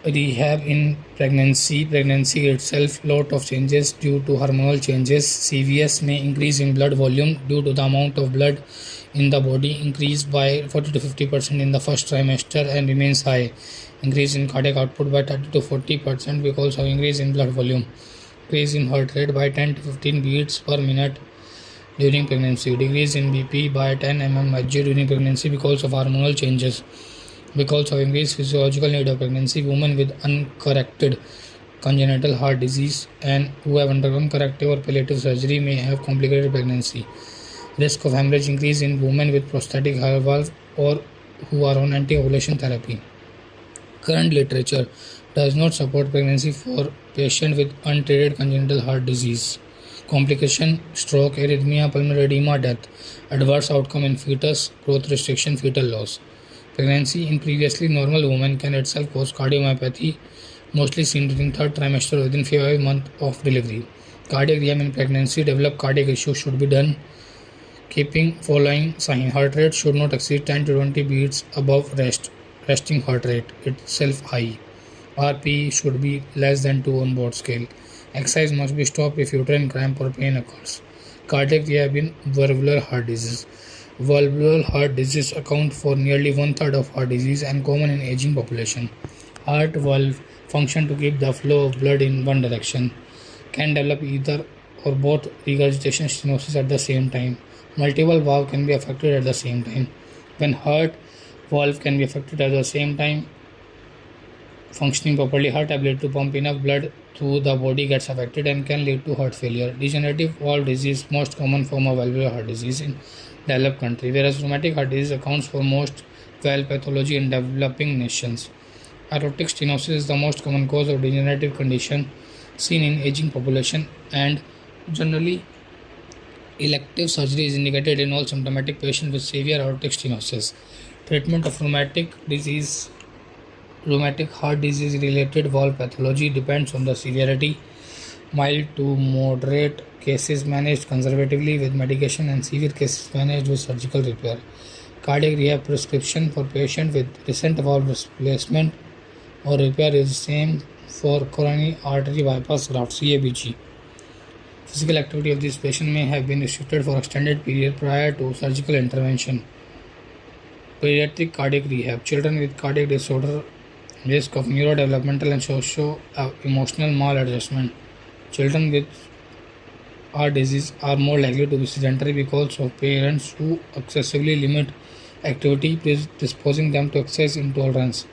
rehab in pregnancy. Pregnancy itself, lot of changes due to hormonal changes. CVS may increase in blood volume due to the amount of blood in the body increase by 40 to 50% in the first trimester and remains high. Increase in cardiac output by 30 to 40% because of increase in blood volume. Increase in heart rate by 10 to 15 beats per minute during pregnancy. Decrease in BP by 10 mmHg during pregnancy because of hormonal changes. Because of increased physiological need of pregnancy, women with uncorrected congenital heart disease and who have undergone corrective or palliative surgery may have complicated pregnancy. Risk of hemorrhage increase in women with prosthetic heart valve or who are on anti-ovulation therapy. Current literature does not support pregnancy for patients with untreated congenital heart disease. Complication, stroke, arrhythmia, pulmonary edema, death. Adverse outcome in fetus, growth restriction, fetal loss. Pregnancy in previously normal women can itself cause cardiomyopathy, mostly seen during third trimester or within 5 months of delivery. Cardiac rehab in pregnancy, developed cardiac issues should be done keeping following sign. Heart rate should not exceed 10 to 20 beats above resting heart rate itself high. RP should be less than 2 on board scale. Exercise must be stopped if uterine cramp or pain occurs. Cardiac rehab in valvular heart disease. Valvular heart disease account for nearly one-third of heart disease and common in aging population. Heart valve function to keep the flow of blood in one direction. Can develop either or both regurgitation stenosis at the same time. Multiple valve can be affected at the same time. When heart valve can be affected at the same time, functioning properly, heart ability to pump enough blood through the body gets affected and can lead to heart failure. Degenerative valve disease, most common form of valvular heart disease in developed country, whereas rheumatic heart disease accounts for most valve pathology in developing nations. Aortic stenosis is the most common cause of degenerative condition seen in aging population and generally elective surgery is indicated in all symptomatic patients with severe aortic stenosis. Treatment of rheumatic heart disease related valve pathology depends on the severity. Mild to moderate cases managed conservatively with medication and severe cases managed with surgical repair. Cardiac rehab prescription for patients with recent valve replacement or repair is the same for coronary artery bypass graft (CABG). Physical activity of this patient may have been restricted for extended period prior to surgical intervention. Pediatric cardiac rehab. Children with cardiac disorder risk of neurodevelopmental and socio-emotional maladjustment. Children with heart disease are more likely to be sedentary because of parents who excessively limit activity, predisposing them to exercise intolerance.